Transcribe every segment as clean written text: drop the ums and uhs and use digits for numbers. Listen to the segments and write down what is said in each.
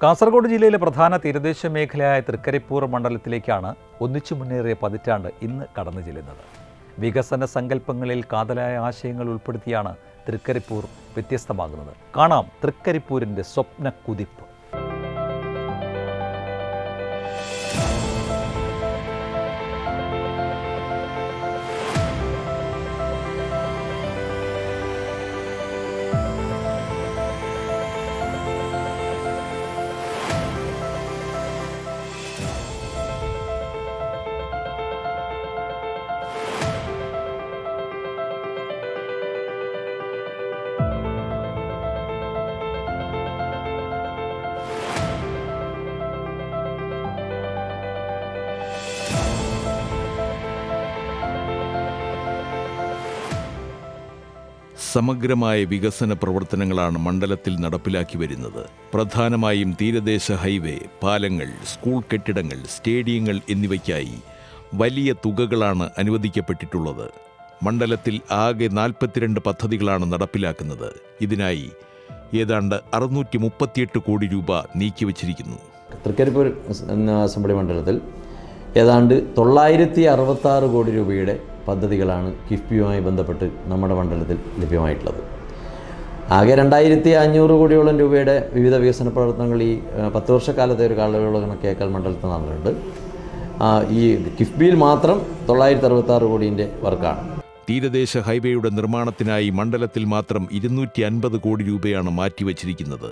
കാസർഗോഡ് ജില്ലയിലെ പ്രധാന തീരദേശ മേഖലയായ തൃക്കരിപ്പൂർ മണ്ഡലത്തിലേക്കാണ് ഒന്നിച്ചു മുന്നേറിയ പതിറ്റാണ്ട് ഇന്ന് കടന്നു ചെല്ലുന്നത്. വികസന സങ്കല്പങ്ങളിൽ കാതലായ ആശയങ്ങൾ ഉൾപ്പെടുത്തിയാണ് തൃക്കരിപ്പൂർ വ്യത്യസ്തമാകുന്നത്. കാണാം തൃക്കരിപ്പൂരിൻ്റെ സ്വപ്ന കുതിപ്പ്. സമഗ്രമായ വികസന പ്രവർത്തനങ്ങളാണ് മണ്ഡലത്തിൽ നടപ്പിലാക്കി വരുന്നത്. പ്രധാനമായും തീരദേശ ഹൈവേ, പാലങ്ങൾ, സ്കൂൾ കെട്ടിടങ്ങൾ, സ്റ്റേഡിയങ്ങൾ എന്നിവയ്ക്കായി വലിയ തുകകളാണ് അനുവദിക്കപ്പെട്ടിട്ടുള്ളത്. മണ്ഡലത്തിൽ ആകെ 42 പദ്ധതികളാണ് നടപ്പിലാക്കുന്നത്. ഇതിനായി ഏതാണ്ട് 638 കോടി രൂപ നീക്കിവച്ചിരിക്കുന്നു. തൃക്കരിപ്പൂർ അസംബ്ലി മണ്ഡലത്തിൽ ഏതാണ്ട് 966 കോടി രൂപയുടെ പദ്ധതികളാണ് കിഫ്ബിയുമായി ബന്ധപ്പെട്ട് നമ്മുടെ മണ്ഡലത്തിൽ ലഭ്യമായിട്ടുള്ളത്. ആകെ 2500 കോടിയോളം രൂപയുടെ വിവിധ വികസന പ്രവർത്തനങ്ങൾ ഈ 10 വർഷക്കാലത്തെ ഒരു കാലയളവിൽ മണ്ഡലത്തിൽ നടന്നിട്ടുണ്ട്. ഈ കിഫ്ബിയിൽ മാത്രം 966 കോടിൻ്റെ വർക്കാണ്. തീരദേശ ഹൈവേയുടെ നിർമ്മാണത്തിനായി മണ്ഡലത്തിൽ മാത്രം 250 കോടി രൂപയാണ് മാറ്റിവച്ചിരിക്കുന്നത്.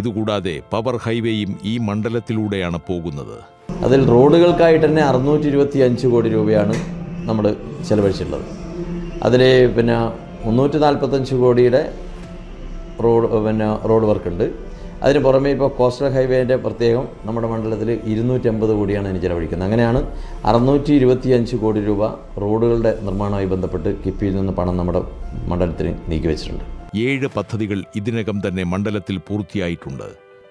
ഇതുകൂടാതെ പവർ ഹൈവേയും ഈ മണ്ഡലത്തിലൂടെയാണ് പോകുന്നത്. അതിൽ റോഡുകൾക്കായിട്ട് തന്നെ 625 കോടി രൂപയാണ് നമ്മൾ ചെലവഴിച്ചിട്ടുള്ളത്. അതിൽ 345 കോടിയുടെ റോഡ് വർക്കുണ്ട്. അതിന് പുറമേ ഇപ്പോൾ കോസ്റ്റൽ ഹൈവേൻ്റെ പ്രത്യേകം നമ്മുടെ മണ്ഡലത്തിൽ 250 കോടിയാണ് അതിന് ചെലവഴിക്കുന്നത്. അങ്ങനെയാണ് 625 കോടി രൂപ റോഡുകളുടെ നിർമ്മാണവുമായി ബന്ധപ്പെട്ട് കിഫ്ബിയിൽ നിന്ന് പണം നമ്മുടെ മണ്ഡലത്തിന് നീക്കിവെച്ചിട്ടുണ്ട്. 7 പദ്ധതികൾ ഇതിനകം തന്നെ മണ്ഡലത്തിൽ പൂർത്തിയായിട്ടുണ്ട്.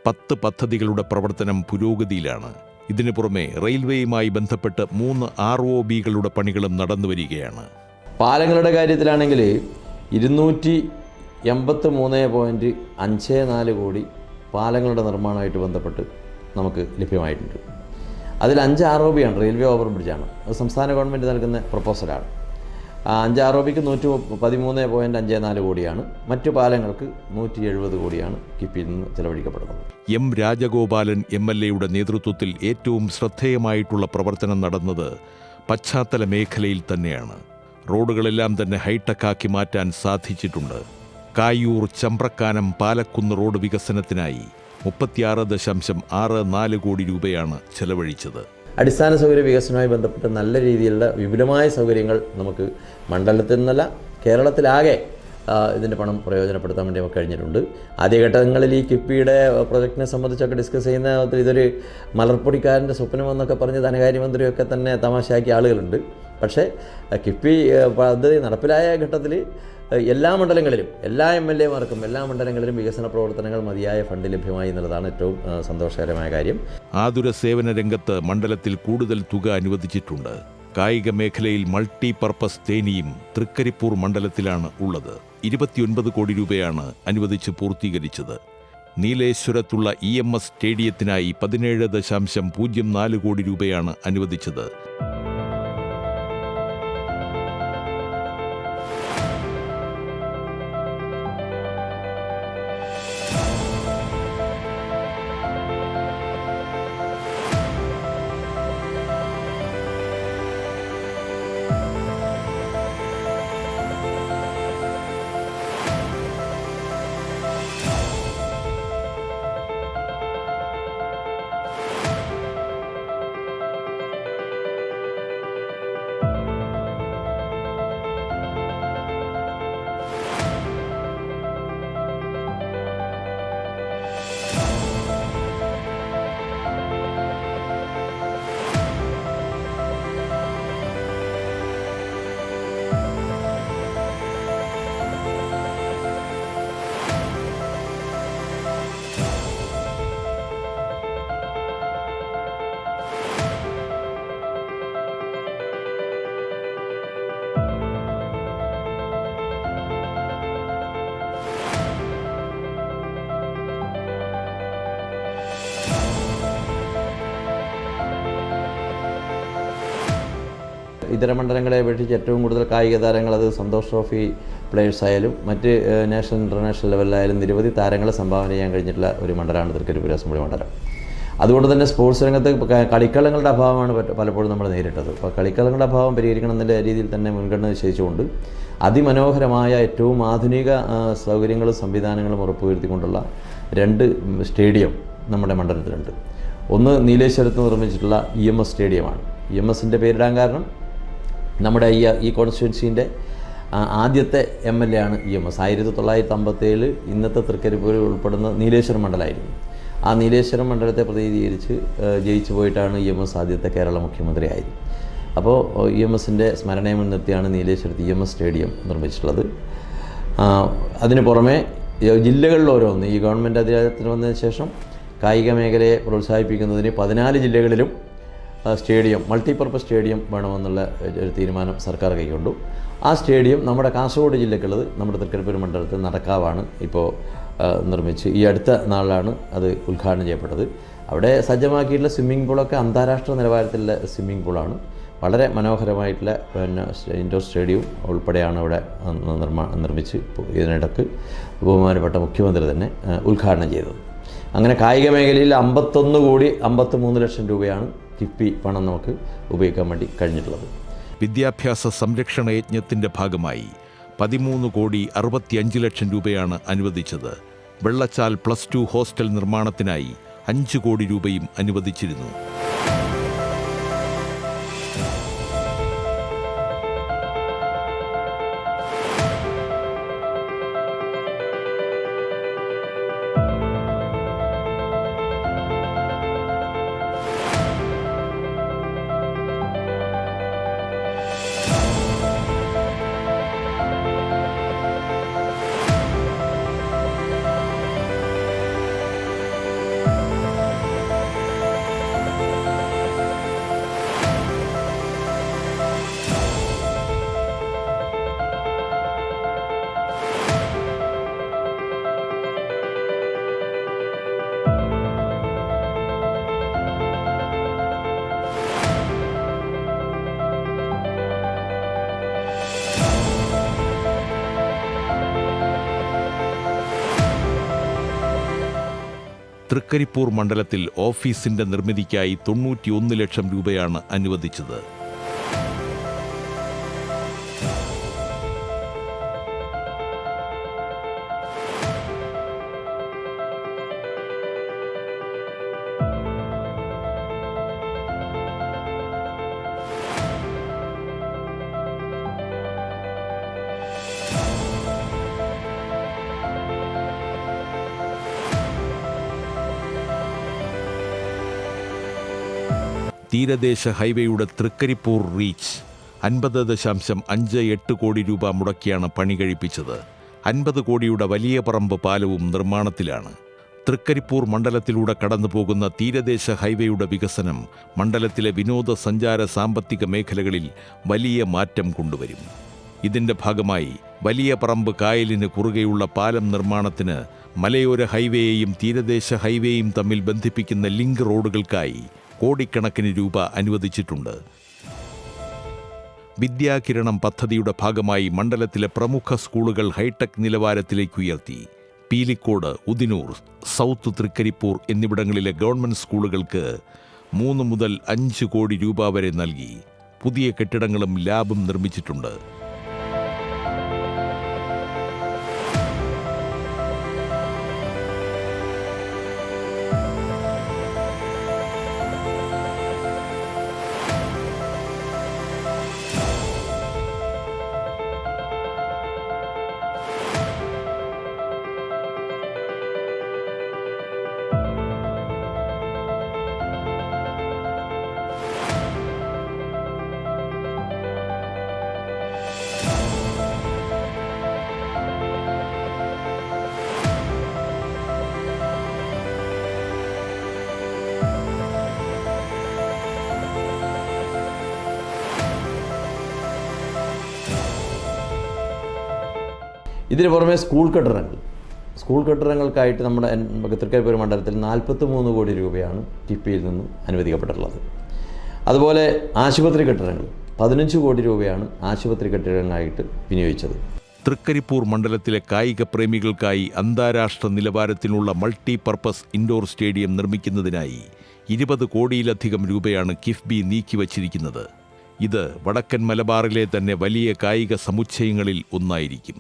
10 പദ്ധതികളുടെ പ്രവർത്തനം പുരോഗതിയിലാണ്. ഇതിനു പുറമെ റെയിൽവേയുമായി ബന്ധപ്പെട്ട് 3 ROBകളുടെ പണികളും നടന്നുവരികയാണ്. പാലങ്ങളുടെ കാര്യത്തിലാണെങ്കിൽ 283.54 കോടി പാലങ്ങളുടെ നിർമ്മാണമായിട്ട് ബന്ധപ്പെട്ട് നമുക്ക് ലഭ്യമായിട്ടുണ്ട്. അതിൽ 5 ROBയാണ്, റെയിൽവേ ഓവർ ബ്രിഡ്ജാണ്. അത് സംസ്ഥാന ഗവൺമെൻറ് നൽകുന്ന പ്രപ്പോസലാണ്. 5 ROBക്ക് 113.54 കോടിയാണ്. മറ്റു പാലങ്ങൾക്ക് 170 കോടിയാണ് കിഫ്ബിയിൽ നിന്ന് ചെലവഴിക്കപ്പെടുന്നത്. എം രാജഗോപാലൻ MLAയുടെ നേതൃത്വത്തിൽ ഏറ്റവും ശ്രദ്ധേയമായിട്ടുള്ള പ്രവർത്തനം നടന്നത് പശ്ചാത്തല മേഖലയിൽ തന്നെയാണ്. റോഡുകളെല്ലാം തന്നെ ഹൈടെക്കാക്കി മാറ്റാൻ സാധിച്ചിട്ടുണ്ട്. കായൂർ, ചമ്പ്രക്കാനം, പാലക്കുന്ന് റോഡ് വികസനത്തിനായി 36.64 കോടി രൂപയാണ് ചെലവഴിച്ചത്. അടിസ്ഥാന സൗകര്യ വികസനവുമായി ബന്ധപ്പെട്ട് നല്ല രീതിയിലുള്ള വിപുലമായ സൗകര്യങ്ങൾ നമുക്ക് മണ്ഡലത്തിൽ നിന്നല്ല കേരളത്തിലാകെ ഇതിൻ്റെ പണം പ്രയോജനപ്പെടുത്താൻ വേണ്ടി നമുക്ക് കഴിഞ്ഞിട്ടുണ്ട്. ആദ്യഘട്ടങ്ങളിൽ ഈ കിഫ്ബിയുടെ പ്രൊജക്റ്റിനെ സംബന്ധിച്ചൊക്കെ ഡിസ്കസ് ചെയ്യുന്ന ഇതൊരു മലർപ്പൊടിക്കാരൻ്റെ സ്വപ്നമെന്നൊക്കെ പറഞ്ഞ് ധനകാര്യമന്ത്രിയൊക്കെ തന്നെ തമാശയാക്കിയ ആളുകളുണ്ട്. പക്ഷേ കിഫ്ബി പദ്ധതി നടപ്പിലായ ഘട്ടത്തിൽ എല്ലാ മണ്ഡലങ്ങളിലും എല്ലാ MLAമാർക്കും എല്ലാ മണ്ഡലങ്ങളിലും വികസന പ്രവർത്തനങ്ങൾ മതിയായ ഫണ്ട് ലഭ്യമായി എന്നുള്ളതാണ് ഏറ്റവും സന്തോഷകരമായ കാര്യം. ആതുര സേവന രംഗത്ത് മണ്ഡലത്തിൽ കൂടുതൽ തുക അനുവദിച്ചിട്ടുണ്ട്. കായിക മേഖലയിൽ മൾട്ടി പർപ്പസ് തേനിയും തൃക്കരിപ്പൂർ മണ്ഡലത്തിലാണ് ഉള്ളത്. 29 കോടി രൂപയാണ് അനുവദിച്ച് പൂർത്തീകരിച്ചത്. നീലേശ്വരത്തുള്ള EMS സ്റ്റേഡിയത്തിനായി 17.04 കോടി രൂപയാണ് അനുവദിച്ചത്. ഇതര മണ്ഡലങ്ങളെ അപേക്ഷിച്ച് ഏറ്റവും കൂടുതൽ കായിക താരങ്ങൾ അത് സന്തോഷ് ട്രോഫി പ്ലേയേഴ്സ് ആയാലും മറ്റ് നാഷണൽ ഇൻ്റർനാഷണൽ ലെവലിലായാലും നിരവധി താരങ്ങളെ സംഭാവന ചെയ്യാൻ കഴിഞ്ഞിട്ടുള്ള ഒരു മണ്ഡലമാണ് തൃക്കരിപ്പൂർ അസംബ്ലി മണ്ഡലം. അതുകൊണ്ട് തന്നെ സ്പോർട്സ് രംഗത്ത് കളിക്കളങ്ങളുടെ അഭാവമാണ് പലപ്പോഴും നമ്മൾ നേരിട്ടത്. അപ്പോൾ കളിക്കളങ്ങളുടെ അഭാവം പരിഹരിക്കണം എന്നുള്ള രീതിയിൽ തന്നെ മുൻഗണന നിശ്ചയിച്ചുകൊണ്ട് അതിമനോഹരമായ ഏറ്റവും ആധുനിക സൗകര്യങ്ങളും സംവിധാനങ്ങളും ഉറപ്പുവരുത്തിക്കൊണ്ടുള്ള 2 സ്റ്റേഡിയം നമ്മുടെ മണ്ഡലത്തിലുണ്ട്. ഒന്ന് നീലേശ്വരത്ത് നിർമ്മിച്ചിട്ടുള്ള EMS സ്റ്റേഡിയമാണ്. EMSൻ്റെ പേരിടാൻ കാരണം നമ്മുടെ ഈ കോൺസ്റ്റിറ്റ്യുവൻസീൻ്റെ ആദ്യത്തെ MLA ആണ് EMS. 1957 ഇന്നത്തെ തൃക്കരിപ്പൂർ ഉൾപ്പെടുന്ന നീലേശ്വരം മണ്ഡലമായിരുന്നു. ആ നീലേശ്വരം മണ്ഡലത്തെ പ്രതിനിധീകരിച്ച് ജയിച്ചു പോയിട്ടാണ് EMS ആദ്യത്തെ കേരള മുഖ്യമന്ത്രിയായത്. അപ്പോൾ EMSൻ്റെ സ്മരണയെ മുൻനിർത്തിയാണ് നീലേശ്വരത്ത് EMS സ്റ്റേഡിയം നിർമ്മിച്ചിട്ടുള്ളത്. അതിന് പുറമെ ജില്ലകളിൽ ഓരോന്ന് ഈ ഗവൺമെൻറ് അധികാരത്തിൽ വന്നതിന് ശേഷം കായിക മേഖലയെ പ്രോത്സാഹിപ്പിക്കുന്നതിന് 14 ജില്ലകളിലും സ്റ്റേഡിയം മൾട്ടിപർപ്പസ് സ്റ്റേഡിയം വേണമെന്നുള്ള ഒരു തീരുമാനം സർക്കാർ കൈക്കൊണ്ടു. ആ സ്റ്റേഡിയം നമ്മുടെ കാസർഗോഡ് ജില്ലക്കുള്ളത് നമ്മുടെ തൃക്കരിപ്പൂർ മണ്ഡലത്തിൽ നടക്കാവാണ് ഇപ്പോൾ നിർമ്മിച്ച് ഈ അടുത്ത നാളിലാണ് അത് ഉദ്ഘാടനം ചെയ്യപ്പെട്ടത്. അവിടെ സജ്ജമാക്കിയിട്ടുള്ള സ്വിമ്മിംഗ് പൂളൊക്കെ അന്താരാഷ്ട്ര നിലവാരത്തിലുള്ള സ്വിമ്മിംഗ് പൂളാണ്. വളരെ മനോഹരമായിട്ടുള്ള ഇൻഡോർ സ്റ്റേഡിയം ഉൾപ്പെടെയാണ് ഇവിടെ നിർമ്മിച്ച് ഇതിനിടക്ക് ബഹുമാനപ്പെട്ട മുഖ്യമന്ത്രി തന്നെ ഉദ്ഘാടനം ചെയ്തത്. അങ്ങനെ കായിക മേഖലയിൽ 51,53 ലക്ഷം രൂപയാണ് കിഫ്ബി പണം നമുക്ക് ഉപയോഗിക്കാൻ വേണ്ടി കഴിഞ്ഞിട്ടുള്ളത്. വിദ്യാഭ്യാസ സംരക്ഷണ യജ്ഞത്തിന്റെ ഭാഗമായി 13,65 ലക്ഷം രൂപയാണ് അനുവദിച്ചത്. വെള്ളച്ചാൽ +2 ഹോസ്റ്റൽ നിർമ്മാണത്തിനായി 5 കോടി രൂപയും അനുവദിച്ചിരുന്നു. തൃക്കരിപ്പൂർ മണ്ഡലത്തിൽ ഓഫീസിന്റെ നിർമ്മിതിക്കായി 91 ലക്ഷം രൂപയാണ് അനുവദിച്ചത്. തീരദേശ ഹൈവേയുടെ തൃക്കരിപ്പൂർ റീച്ച് 50.58 കോടി രൂപ മുടക്കിയാണ് പണി കഴിപ്പിച്ചത്. 50 കോടിയുടെ വലിയ പറമ്പ് പാലവും നിർമ്മാണത്തിലാണ്. തൃക്കരിപ്പൂർ മണ്ഡലത്തിലൂടെ കടന്നുപോകുന്ന തീരദേശ ഹൈവേയുടെ വികസനം മണ്ഡലത്തിലെ വിനോദസഞ്ചാര സാമ്പത്തിക മേഖലകളിൽ വലിയ മാറ്റം കൊണ്ടുവരും. ഇതിന്റെ ഭാഗമായി വലിയ പറമ്പ് കായലിന് കുറുകെയുള്ള പാലം നിർമ്മാണത്തിന് മലയോര ഹൈവേയെയും തീരദേശ ഹൈവേയും തമ്മിൽ ബന്ധിപ്പിക്കുന്ന ലിങ്ക് റോഡുകൾക്കായി കോടിക്കണക്കിന് രൂപ അനുവദിച്ചിട്ടുണ്ട്. വിദ്യാകിരണം പദ്ധതിയുടെ ഭാഗമായി മണ്ഡലത്തിലെ പ്രമുഖ സ്കൂളുകൾ ഹൈടെക് നിലവാരത്തിലേക്ക് ഉയർത്തി. പീലിക്കോട്, ഉദിനൂർ, സൗത്ത് തൃക്കരിപ്പൂർ എന്നിവിടങ്ങളിലെ ഗവൺമെന്റ് സ്കൂളുകൾക്ക് 3 മുതൽ 5 കോടി രൂപ വരെ നൽകി. പുതിയ കെട്ടിടങ്ങളും ലാബും നിർമ്മിച്ചിട്ടുണ്ട്. ഇതിന് പുറമെ സ്കൂൾ കെട്ടിടങ്ങൾക്കായിട്ട് നമ്മുടെ തൃക്കരിപ്പൂർ മണ്ഡലത്തിൽ 43 കോടി രൂപയാണ് കിഫ്ബിയിൽ നിന്നും അനുവദിക്കപ്പെട്ടിട്ടുള്ളത്. അതുപോലെ ആശുപത്രി കെട്ടിടങ്ങൾ 15 കോടി രൂപയാണ് ആശുപത്രി കെട്ടിടങ്ങളായിട്ട് വിനിയോഗിച്ചത്. തൃക്കരിപ്പൂർ മണ്ഡലത്തിലെ കായിക പ്രേമികൾക്കായി അന്താരാഷ്ട്ര നിലവാരത്തിലുള്ള മൾട്ടി പർപ്പസ് ഇൻഡോർ സ്റ്റേഡിയം നിർമ്മിക്കുന്നതിനായി 20 കോടിയിലധികം രൂപയാണ് കിഫ്ബി നീക്കിവച്ചിരിക്കുന്നത്. ഇത് വടക്കൻ മലബാറിലെ തന്നെ വലിയ കായിക സമുച്ചയങ്ങളിൽ ഒന്നായിരിക്കും.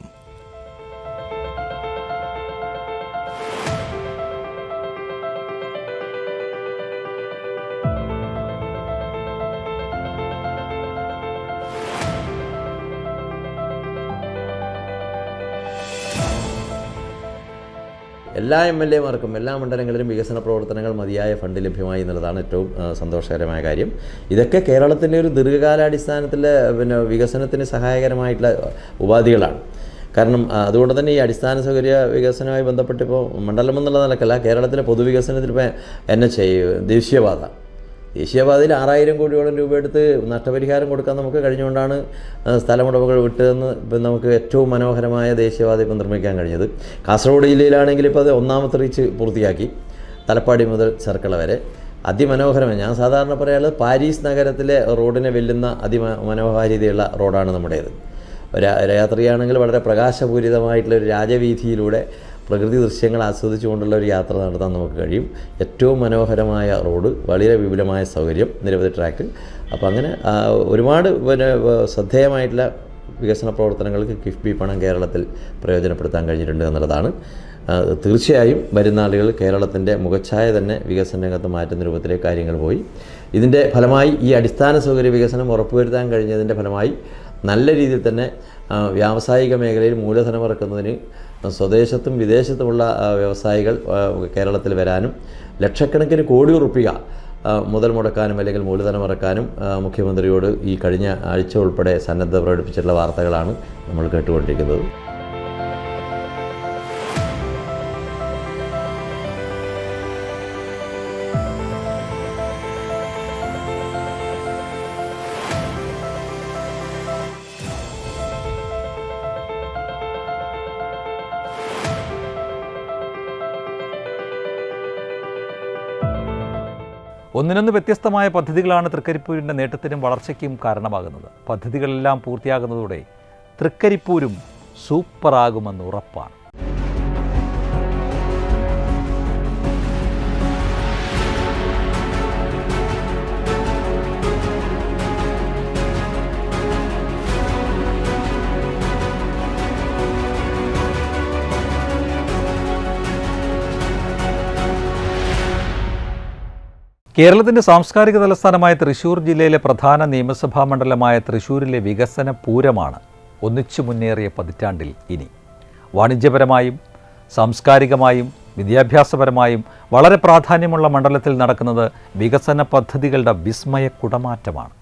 എല്ലാ MLA-മാർക്കും എല്ലാ മണ്ഡലങ്ങളിലും വികസന പ്രവർത്തനങ്ങൾ മതിയായ ഫണ്ട് ലഭ്യമായി എന്നുള്ളതാണ് ഏറ്റവും സന്തോഷകരമായ കാര്യം. ഇതൊക്കെ കേരളത്തിൻ്റെ ഒരു ദീർഘകാലാടിസ്ഥാനത്തിൽ വികസനത്തിന് സഹായകരമായിട്ടുള്ള ഉപാധികളാണ്. കാരണം അതുകൊണ്ട് തന്നെ ഈ അടിസ്ഥാന സൗകര്യ വികസനവുമായി ബന്ധപ്പെട്ടിപ്പോൾ മണ്ഡലം എന്നുള്ള നിലക്കല്ല, കേരളത്തിലെ പൊതുവികസനത്തിൽ ഇപ്പോൾ ദേശീയപാതയിൽ 6000 കോടിയോളം രൂപ എടുത്ത് നഷ്ടപരിഹാരം കൊടുക്കാൻ നമുക്ക് കഴിഞ്ഞുകൊണ്ടാണ് സ്ഥലമുടമകൾ വിട്ടതെന്ന് നമുക്ക് ഏറ്റവും മനോഹരമായ ദേശീയപാത ഇപ്പോൾ നിർമ്മിക്കാൻ കഴിഞ്ഞത്. കാസർഗോഡ് ജില്ലയിലാണെങ്കിൽ ഇപ്പോൾ അത് 1ാമത്തെ റീച്ച് പൂർത്തിയാക്കി, തലപ്പാടി മുതൽ ചെർക്കള വരെ അതിമനോഹരമായി. ഞാൻ സാധാരണ പറയാനുള്ളത് പാരീസ് നഗരത്തിലെ റോഡിനെ വെല്ലുന്ന അതിമനോഹാരിതയുള്ള റോഡാണ് നമ്മുടേത്. രാത്രിയാണെങ്കിൽ വളരെ പ്രകാശപൂരിതമായിട്ടുള്ള ഒരു രാജവീഥിയിലൂടെ പ്രകൃതി ദൃശ്യങ്ങൾ ആസ്വദിച്ചുകൊണ്ടുള്ള ഒരു യാത്ര നടത്താൻ നമുക്ക് കഴിയും. ഏറ്റവും മനോഹരമായ റോഡ്, വളരെ വിപുലമായ സൗകര്യം, നിരവധി ട്രാക്ക്. അപ്പോൾ അങ്ങനെ ഒരുപാട് ശ്രദ്ധേയമായിട്ടുള്ള വികസന പ്രവർത്തനങ്ങൾക്ക് കിഫ്ബി പണം കേരളത്തിൽ പ്രയോജനപ്പെടുത്താൻ കഴിഞ്ഞിട്ടുണ്ട് എന്നുള്ളതാണ്. തീർച്ചയായും വരുന്ന ആളുകൾ കേരളത്തിൻ്റെ മുഖച്ഛായ തന്നെ വികസന രംഗത്ത് മാറ്റുന്ന രൂപത്തിലേക്ക് കാര്യങ്ങൾ പോയി. ഇതിൻ്റെ ഫലമായി ഈ അടിസ്ഥാന സൗകര്യ വികസനം ഉറപ്പുവരുത്താൻ കഴിഞ്ഞതിൻ്റെ ഫലമായി നല്ല രീതിയിൽ തന്നെ വ്യാവസായിക മേഖലയിൽ മൂലധനം ഇറക്കുന്നതിന് സ്വദേശത്തും വിദേശത്തുമുള്ള വ്യവസായികൾ കേരളത്തിൽ വരാനും ലക്ഷക്കണക്കിന് കോടി റുപ്യ മുതൽ മുടക്കാനും അല്ലെങ്കിൽ മൂലധനം ഇറക്കാനും മുഖ്യമന്ത്രിയോട് ഈ കഴിഞ്ഞ ആഴ്ച ഉൾപ്പെടെ സന്നദ്ധത പ്രകടിപ്പിച്ചിട്ടുള്ള വാർത്തകളാണ് നമ്മൾ കേട്ടുകൊണ്ടിരിക്കുന്നത്. ഒന്നിനൊന്ന് വ്യത്യസ്തമായ പദ്ധതികളാണ് തൃക്കരിപ്പൂരിൻ്റെ നേട്ടത്തിനും വളർച്ചയ്ക്കും കാരണമാകുന്നത്. പദ്ധതികളെല്ലാം പൂർത്തിയാകുന്നതോടെ തൃക്കരിപ്പൂരും സൂപ്പറാകുമെന്ന് ഉറപ്പാണ്. കേരളത്തിൻ്റെ സാംസ്കാരിക തലസ്ഥാനമായ തൃശ്ശൂർ ജില്ലയിലെ പ്രധാന നിയമസഭാ മണ്ഡലമായ തൃശ്ശൂരിലെ വികസന പൂരമാണ് ഒന്നിച്ചു മുന്നേറിയ പതിറ്റാണ്ടിൽ ഇനി. വാണിജ്യപരമായും സാംസ്കാരികമായും വിദ്യാഭ്യാസപരമായും വളരെ പ്രാധാന്യമുള്ള മണ്ഡലത്തിൽ നടക്കുന്നത് വികസന പദ്ധതികളുടെ വിസ്മയ കുടമാറ്റമാണ്.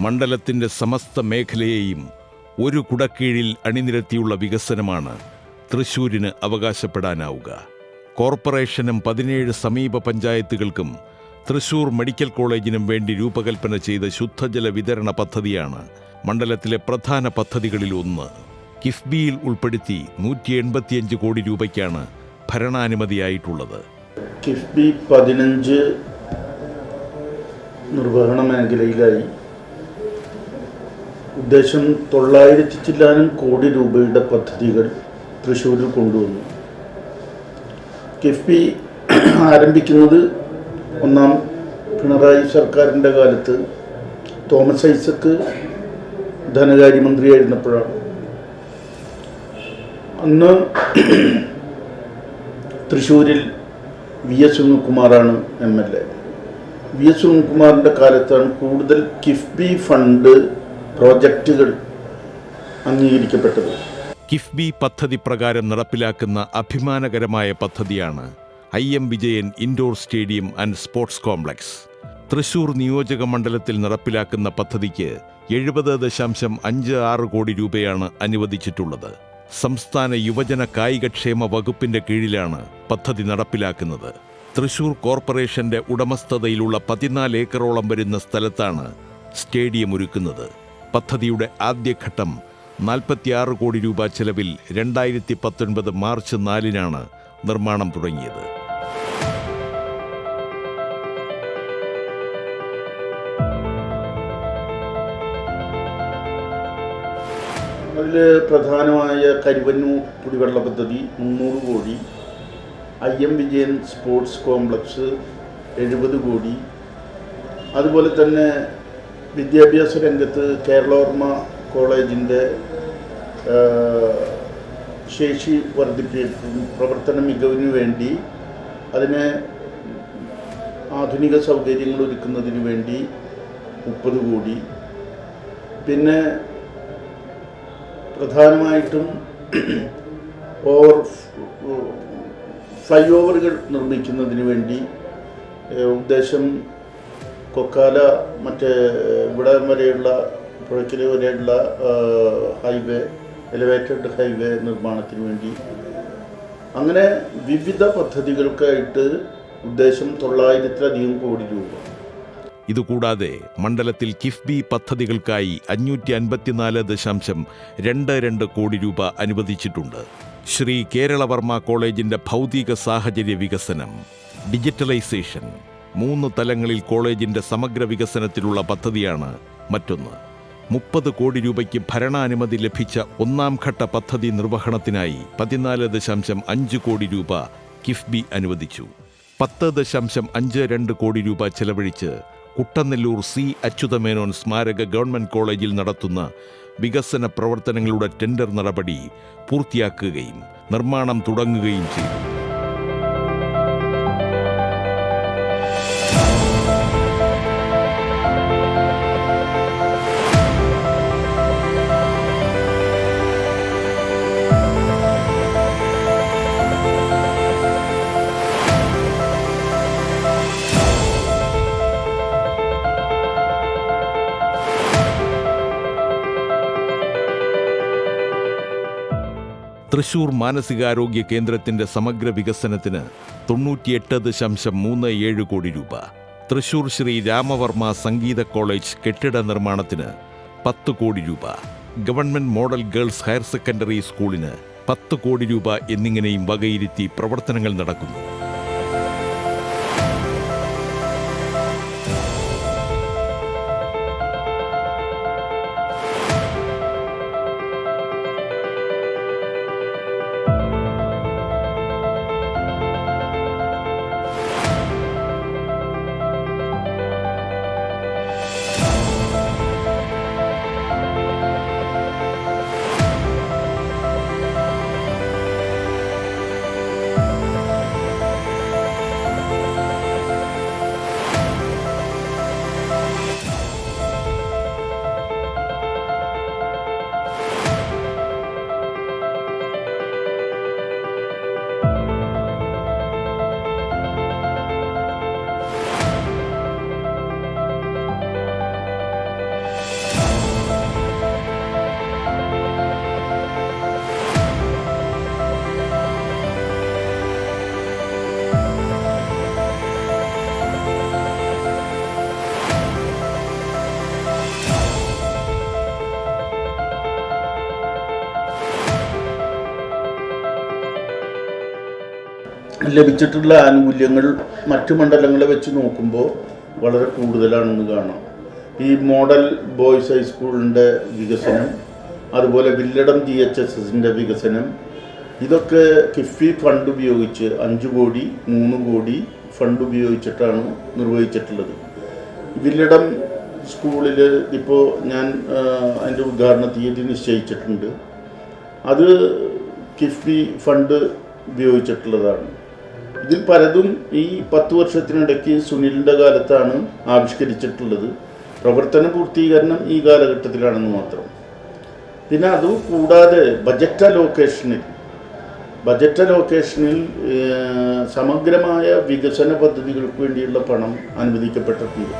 മണ്ഡലത്തിൻ്റെ സമസ്ത മേഖലയെയും ഒരു കുടക്കീഴിൽ അണിനിരത്തിയുള്ള വികസനമാണ് തൃശ്ശൂരിന് അവകാശപ്പെടാനാവുക. കോർപ്പറേഷനും 17 സമീപ പഞ്ചായത്തുകൾക്കും തൃശ്ശൂർ മെഡിക്കൽ കോളേജിനും വേണ്ടി രൂപകൽപ്പന ചെയ്ത ശുദ്ധജല വിതരണ പദ്ധതിയാണ് മണ്ഡലത്തിലെ പ്രധാന പദ്ധതികളിലൊന്ന്. കിഫ്ബിയിൽ ഉൾപ്പെടുത്തി 185 കോടി രൂപയ്ക്കാണ് ഭരണാനുമതിയായിട്ടുള്ളത്. കിഫ്ബി 15 നിർവഹണ മേഖലയിലായി ഉദ്ദേശം 900 ചില്ലാനം കോടി രൂപയുടെ പദ്ധതികൾ തൃശ്ശൂരിൽ കൊണ്ടുവന്നു. കിഫ്ബി ആരംഭിക്കുന്നത് 1-ാം പിണറായി സർക്കാരിൻ്റെ കാലത്ത് തോമസ് ഐസക്ക് ധനകാര്യമന്ത്രിയായിരുന്നപ്പോഴാണ്. അന്ന് തൃശ്ശൂരിൽ വി എസ് സുനിൽകുമാറാണ് MLA. വി എസ് സുനിൽകുമാറിൻ്റെ കാലത്താണ് കൂടുതൽ കിഫ്ബി ഫണ്ട് പ്രോജക്റ്റുകൾ അംഗീകരിക്കപ്പെട്ടത്. കിഫ്ബി പദ്ധതി പ്രകാരം നടപ്പിലാക്കുന്ന അഭിമാനകരമായ പദ്ധതിയാണ് IM Vijayan indoor stadium and sports complex. Thrissur നിയോജക മണ്ഡലത്തിൽ നടപ്പിലാക്കുന്ന പദ്ധതിക്ക് 70.56 കോടി രൂപയാണ് അനുവദിച്ചിട്ടുള്ളത്. സംസ്ഥാന യുവജന കായികക്ഷേമ വകുപ്പിന്റെ കീഴിലാണ് പദ്ധതി നടപ്പിലാക്കുന്നത്. തൃശൂർ കോർപ്പറേഷന്റെ ഉടമസ്ഥതയിലുള്ള 14 ഏക്കറോളം വരുന്ന സ്ഥലത്താണ് സ്റ്റേഡിയം ഒരുക്കുന്നത്. പദ്ധതിയുടെ ആദ്യഘട്ടം 46 കോടി രൂപ ചെലവിൽ 2019 മാർച്ച് 4-നാണ് നിർമ്മാണം തുടങ്ങിയത്. അതിൽ പ്രധാനമായ കരുവന്നൂർ കുടിവെള്ള പദ്ധതി 300 കോടി, IM വിജയൻ സ്പോർട്സ് കോംപ്ലക്സ് 70 കോടി, അതുപോലെ തന്നെ വിദ്യാഭ്യാസ രംഗത്ത് കേരളോർമ്മ കോളേജിൻ്റെ ശേഷി വർദ്ധിപ്പിക്കും പ്രവർത്തന മികവിന് വേണ്ടി അതിനെ ആധുനിക സൗകര്യങ്ങൾ ഒരുക്കുന്നതിന് വേണ്ടി 30 കോടി, പിന്നെ പ്രധാനമായിട്ടും ഫ്ലൈ ഓവറുകൾ നിർമ്മിക്കുന്നതിന് വേണ്ടി ഉദ്ദേശം കൊക്കാല മറ്റേ ഇവിടെ വരെയുള്ള പുഴയ്ക്കൽ വരെയുള്ള ഹൈവേ, എലിവേറ്റഡ് ഹൈവേ നിർമ്മാണത്തിന് വേണ്ടി, അങ്ങനെ വിവിധ പദ്ധതികൾക്കായിട്ട് ഉദ്ദേശം 900-ലധികം കോടി രൂപ. ഇതുകൂടാതെ മണ്ഡലത്തിൽ കിഫ്ബി പദ്ധതികൾക്കായി 554.22 കോടി രൂപ അനുവദിച്ചിട്ടുണ്ട്. ശ്രീ കേരളവർമ്മ കോളേജിന്റെ ഭൗതിക സാഹചര്യ വികസനം, ഡിജിറ്റലൈസേഷൻ, 3 തലങ്ങളിൽ കോളേജിന്റെ സമഗ്ര വികസനത്തിലുള്ള പദ്ധതിയാണ് മറ്റൊന്ന്. 30 കോടി രൂപയ്ക്ക് ഭരണാനുമതി ലഭിച്ച 1-ാം ഘട്ട പദ്ധതി നിർവഹണത്തിനായി 14.5 കോടി രൂപ കിഫ്ബി അനുവദിച്ചു. 10.52 കോടി രൂപ ചെലവഴിച്ച് കുട്ടനെല്ലൂർ C. അച്യുതമേനോൻ സ്മാരക ഗവൺമെന്റ് കോളേജിൽ നടത്തുന്ന വികസന പ്രവർത്തനങ്ങളുടെ ടെൻഡർ നടപടി പൂർത്തിയാക്കുകയും നിർമ്മാണം തുടങ്ങുകയും ചെയ്തു. തൃശൂർ മാനസികാരോഗ്യ കേന്ദ്രത്തിന്റെ സമഗ്ര വികസനത്തിന് 98.37 കോടി രൂപ. തൃശൂർ ശ്രീ രാമവർമ്മ സംഗീത കോളേജ് കെട്ടിട നിർമ്മാണത്തിന് 10 കോടി രൂപ. Government model girls higher secondary സ്കൂളിന് 10 കോടി രൂപ എന്നിങ്ങനെയും വകയിരുത്തി പ്രവർത്തനങ്ങൾ നടക്കുന്നു. ലഭിച്ചിട്ടുള്ള ആനുകൂല്യങ്ങൾ മറ്റു മണ്ഡലങ്ങളെ വെച്ച് നോക്കുമ്പോൾ വളരെ കൂടുതലാണെന്ന് കാണാം. ഈ മോഡൽ ബോയ്സ് ഹൈസ്കൂളിൻ്റെ വികസനം, അതുപോലെ വില്ലടം GHSSൻ്റെ വികസനം, ഇതൊക്കെ കിഫ്ബി ഫണ്ട് ഉപയോഗിച്ച് 5 കോടി 3 കോടി ഫണ്ട് ഉപയോഗിച്ചിട്ടാണ് നിർവഹിച്ചിട്ടുള്ളത്. വില്ലടം സ്കൂളിൽ ഇപ്പോൾ ഞാൻ അതിൻ്റെ ഉദ്ഘാടന തീയതി നിശ്ചയിച്ചിട്ടുണ്ട്. അത് കിഫ്ബി ഫണ്ട് ഉപയോഗിച്ചിട്ടുള്ളതാണ്. ഇതിൽ പലതും ഈ 10 വർഷത്തിനിടയ്ക്ക് സുനിലിൻ്റെ കാലത്താണ് ആവിഷ്കരിച്ചിട്ടുള്ളത്. പ്രവർത്തന പൂർത്തീകരണം ഈ കാലഘട്ടത്തിലാണെന്ന് മാത്രം. പിന്നെ അതുകൂടാതെ ബജറ്റ് അലോക്കേഷനിൽ സമഗ്രമായ വികസന പദ്ധതികൾക്ക് വേണ്ടിയുള്ള പണം അനുവദിക്കപ്പെട്ടിട്ടുണ്ട്.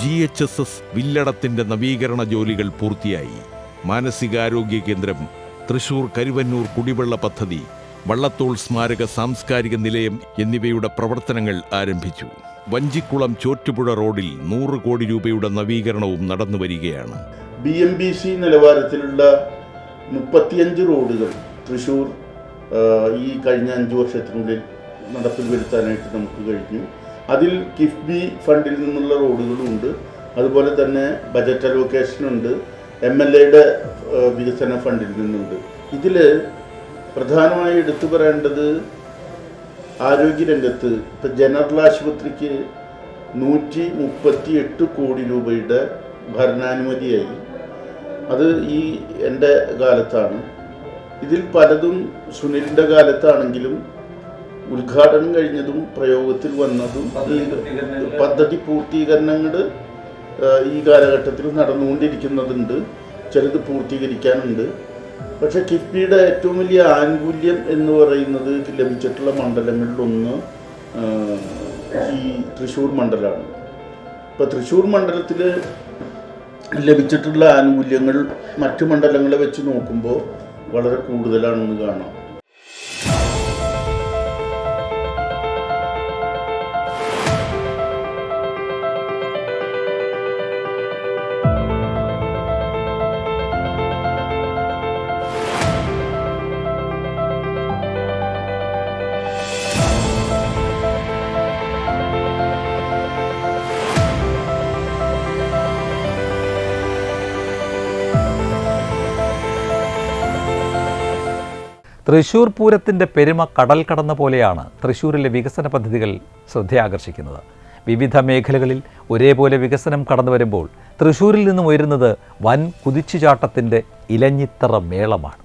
GHSS വില്ലടത്തിന്റെ നവീകരണ ജോലികൾ പൂർത്തിയായി. മാനസികാരോഗ്യ കേന്ദ്രം, തൃശൂർ കരുവന്നൂർ കുടിവെള്ള പദ്ധതി, വള്ളത്തോൾ സ്മാരക സാംസ്കാരിക നിലയം എന്നിവയുടെ പ്രവർത്തനങ്ങൾ ആരംഭിച്ചു. വഞ്ചിക്കുളം ചോറ്റുപുഴ റോഡിൽ 100 കോടി രൂപയുടെ നവീകരണവും നടന്നുവരികയാണ്. BMBC നിലവാരത്തിലുള്ള 35 റോഡുകൾ തൃശ്ശൂർ ഈ കഴിഞ്ഞ 5 വർഷത്തിനുള്ളിൽ നടപ്പിൽ വരുത്താനായിട്ട് നമുക്ക് കഴിഞ്ഞു. അതിൽ കിഫ്ബി ഫണ്ടിൽ നിന്നുള്ള റോഡുകളുണ്ട്, അതുപോലെ തന്നെ ബജറ്റ് അലോക്കേഷനുണ്ട്, MLAയുടെ വികസന ഫണ്ടിൽ നിന്നുണ്ട്. ഇതിൽ പ്രധാനമായി എടുത്തു പറയേണ്ടത് ആരോഗ്യരംഗത്ത് ഇപ്പം ജനറൽ ആശുപത്രിക്ക് 138 കോടി രൂപയുടെ ഭരണാനുമതിയായി. അത് എൻ്റെ കാലത്താണ്. ഇതിൽ പലതും സുനിലിൻ്റെ കാലത്താണെങ്കിലും ഉദ്ഘാടനം കഴിഞ്ഞതും പ്രയോഗത്തിൽ വന്നതും ഈ പദ്ധതി പൂർത്തീകരണങ്ങൾ ഈ കാലഘട്ടത്തിൽ നടന്നുകൊണ്ടിരിക്കുന്നതുണ്ട്. ചിലത് പൂർത്തീകരിക്കാനുണ്ട്. പക്ഷേ കിഫ്ബിയുടെ ഏറ്റവും വലിയ ആനുകൂല്യം എന്ന് പറയുന്നത് ലഭിച്ചിട്ടുള്ള മണ്ഡലങ്ങളിലൊന്ന് ഈ തൃശ്ശൂർ മണ്ഡലമാണ്. ഇപ്പോൾ തൃശ്ശൂർ മണ്ഡലത്തിൽ ലഭിച്ചിട്ടുള്ള ആനുകൂല്യങ്ങൾ മറ്റു മണ്ഡലങ്ങളെ വെച്ച് നോക്കുമ്പോൾ വളരെ കൂടുതലാണെന്ന് കാണാം. തൃശ്ശൂർ പൂരത്തിൻ്റെ പെരുമ കടൽ കടന്ന പോലെയാണ് തൃശ്ശൂരിലെ വികസന പദ്ധതികൾ ശ്രദ്ധയാകർഷിക്കുന്നത്. വിവിധ മേഖലകളിൽ ഒരേപോലെ വികസനം കടന്നു വരുമ്പോൾ തൃശ്ശൂരിൽ നിന്നും ഉയരുന്നത് വൻ കുതിച്ചുചാട്ടത്തിൻ്റെ ഇലഞ്ഞിത്തറ മേളമാണ്.